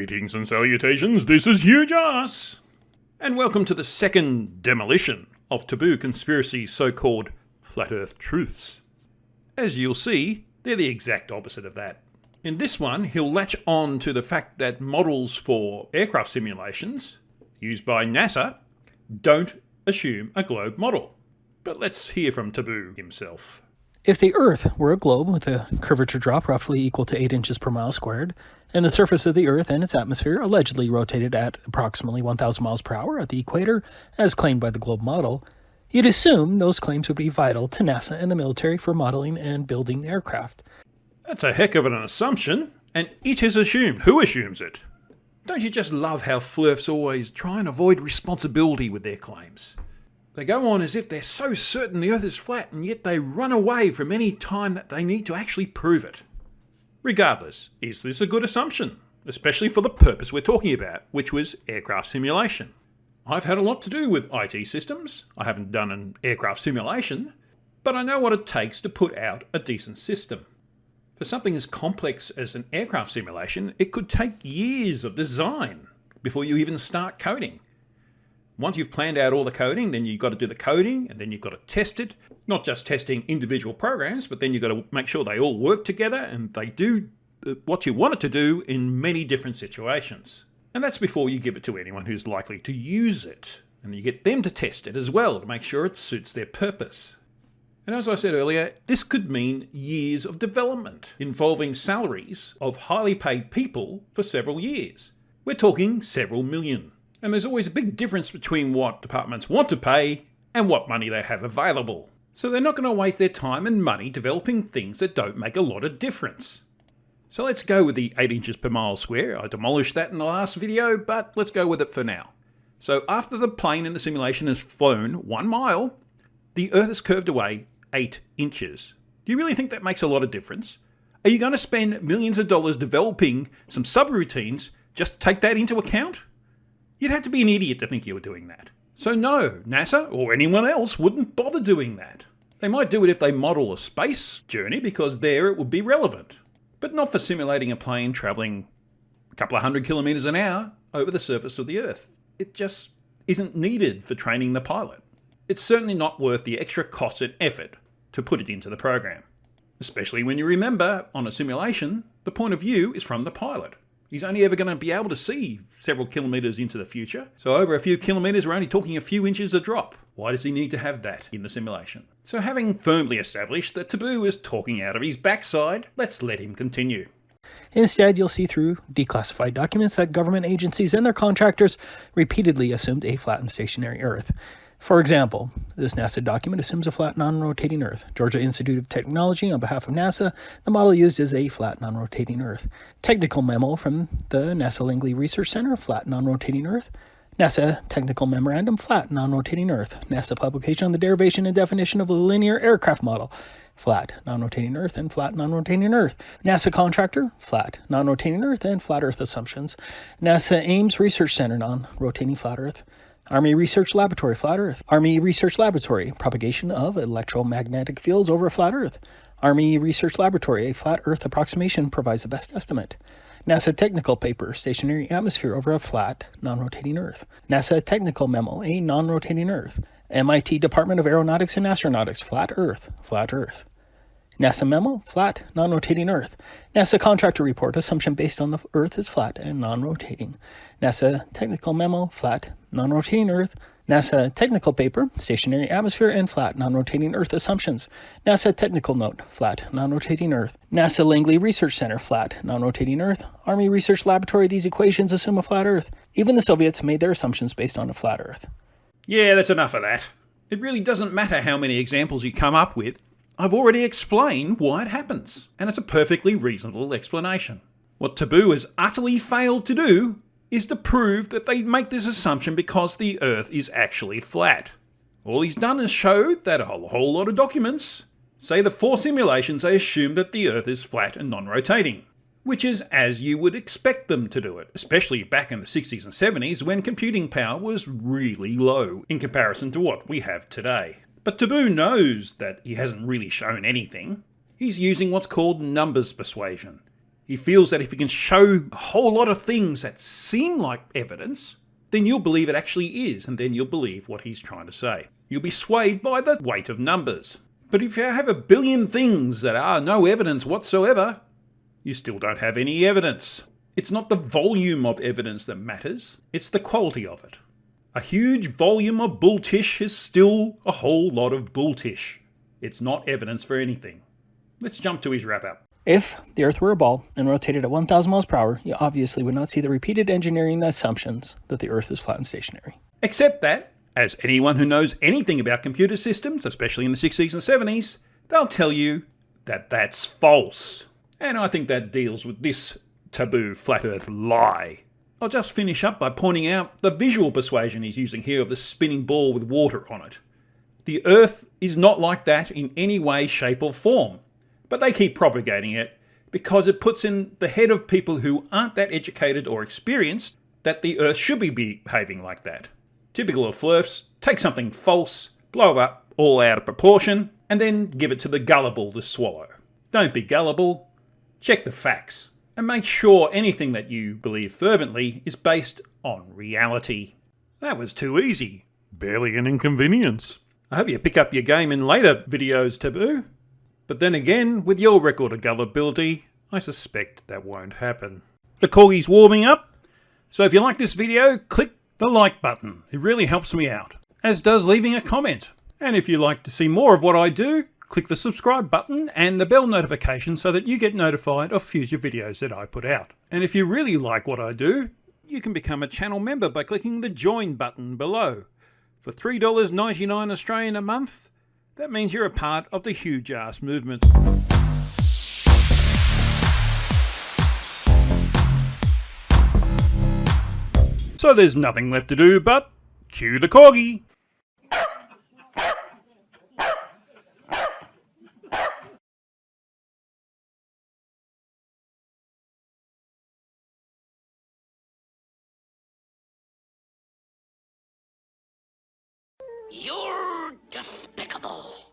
Greetings and salutations, this is Huge Ass! And welcome to the second demolition of Taboo Conspiracy's so-called Flat Earth truths. As you'll see, they're the exact opposite of that. In this one, he'll latch on to the fact that models for aircraft simulations, used by NASA, don't assume a globe model. But let's hear from Taboo himself. If the Earth were a globe with a curvature drop roughly equal to 8 inches per mile squared, and the surface of the Earth and its atmosphere allegedly rotated at approximately 1,000 miles per hour at the equator, as claimed by the globe model, you'd assume those claims would be vital to NASA and the military for modeling and building aircraft. That's a heck of an assumption, and it is assumed. Who assumes it? Don't you just love how flirts always try and avoid responsibility with their claims? They go on as if they're so certain the Earth is flat, and yet they run away from any time that they need to actually prove it. Regardless, is this a good assumption? Especially for the purpose we're talking about, which was aircraft simulation. I've had a lot to do with IT systems. I haven't done an aircraft simulation, but I know what it takes to put out a decent system. For something as complex as an aircraft simulation, it could take years of design before you even start coding. Once you've planned out all the coding, then you've got to do the coding, and then you've got to test it. Not just testing individual programs, but then you've got to make sure they all work together and they do what you want it to do in many different situations. And that's before you give it to anyone who's likely to use it. And you get them to test it as well to make sure it suits their purpose. And as I said earlier, this could mean years of development involving salaries of highly paid people for several years. We're talking several million. And there's always a big difference between what departments want to pay and what money they have available. So they're not going to waste their time and money developing things that don't make a lot of difference. So let's go with the 8 inches per mile square. I demolished that in the last video, but let's go with it for now. So after the plane in the simulation has flown 1 mile, the Earth is curved away 8 inches. Do you really think that makes a lot of difference? Are you going to spend millions of dollars developing some subroutines just to take that into account? You'd have to be an idiot to think you were doing that. So no, NASA or anyone else wouldn't bother doing that. They might do it if they model a space journey because there it would be relevant. But not for simulating a plane travelling a couple of 100 kilometres an hour over the surface of the Earth. It just isn't needed for training the pilot. It's certainly not worth the extra cost and effort to put it into the program. Especially when you remember, on a simulation, the point of view is from the pilot. He's only ever going to be able to see several kilometres into the future. So over a few kilometres, we're only talking a few inches of drop. Why does he need to have that in the simulation? So having firmly established that Taboo is talking out of his backside, let's let him continue. Instead, you'll see through declassified documents that government agencies and their contractors repeatedly assumed a flat and stationary Earth. For example, this NASA document assumes a flat, non-rotating Earth. Georgia Institute of Technology, on behalf of NASA, the model used is a flat, non-rotating Earth. Technical memo from the NASA Langley Research Center, flat, non-rotating Earth. NASA Technical Memorandum, flat, non-rotating Earth. NASA publication on the derivation and definition of a linear aircraft model, flat, non-rotating Earth, and flat, non-rotating Earth. NASA contractor, flat, non-rotating Earth, and flat Earth assumptions. NASA Ames Research Center, non-rotating flat Earth. Army Research Laboratory, flat Earth. Army Research Laboratory, propagation of electromagnetic fields over a flat Earth. Army Research Laboratory, a flat Earth approximation provides the best estimate. NASA Technical Paper, stationary atmosphere over a flat, non-rotating Earth. NASA Technical Memo, a non-rotating Earth. MIT Department of Aeronautics and Astronautics, flat Earth, flat Earth. NASA Memo, flat, non-rotating Earth. NASA Contractor Report, assumption based on the Earth is flat and non-rotating. NASA Technical Memo, flat, non-rotating Earth. NASA Technical Paper, stationary atmosphere and flat, non-rotating Earth assumptions. NASA Technical Note, flat, non-rotating Earth. NASA Langley Research Center, flat, non-rotating Earth. Army Research Laboratory, these equations assume a flat Earth. Even the Soviets made their assumptions based on a flat Earth. Yeah, that's enough of that. It really doesn't matter how many examples you come up with. I've already explained why it happens, and it's a perfectly reasonable explanation. What Taboo has utterly failed to do is to prove that they make this assumption because the Earth is actually flat. All he's done is show that a whole lot of documents say that for simulations they assume that the Earth is flat and non-rotating, which is as you would expect them to do it, especially back in the 60s and 70s when computing power was really low in comparison to what we have today. But Taboo knows that he hasn't really shown anything. He's using what's called numbers persuasion. He feels that if he can show a whole lot of things that seem like evidence, then you'll believe it actually is, and then you'll believe what he's trying to say. You'll be swayed by the weight of numbers. But if you have a billion things that are no evidence whatsoever, you still don't have any evidence. It's not the volume of evidence that matters, it's the quality of it. A huge volume of bulltish is still a whole lot of bulltish. It's not evidence for anything. Let's jump to his wrap-up. If the Earth were a ball and rotated at 1,000 miles per hour, you obviously would not see the repeated engineering assumptions that the Earth is flat and stationary. Except that, as anyone who knows anything about computer systems, especially in the 60s and 70s, they'll tell you that that's false. And I think that deals with this taboo flat Earth lie. I'll just finish up by pointing out the visual persuasion he's using here of the spinning ball with water on it. The Earth is not like that in any way, shape or form. But they keep propagating it because it puts in the head of people who aren't that educated or experienced that the Earth should be behaving like that. Typical of flirfs, take something false, blow it up all out of proportion, and then give it to the gullible to swallow. Don't be gullible, check the facts, and make sure anything that you believe fervently is based on reality. That was too easy. Barely an inconvenience. I hope you pick up your game in later videos, Taboo. But then again, with your record of gullibility, I suspect that won't happen. The corgi's warming up, so if you like this video, click the like button. It really helps me out, as does leaving a comment. And if you'd like to see more of what I do, click the subscribe button and the bell notification so that you get notified of future videos that I put out. And if you really like what I do, you can become a channel member by clicking the join button below. For $3.99 Australian a month, that means you're a part of the huge ass movement. So there's nothing left to do but cue the corgi. You're despicable.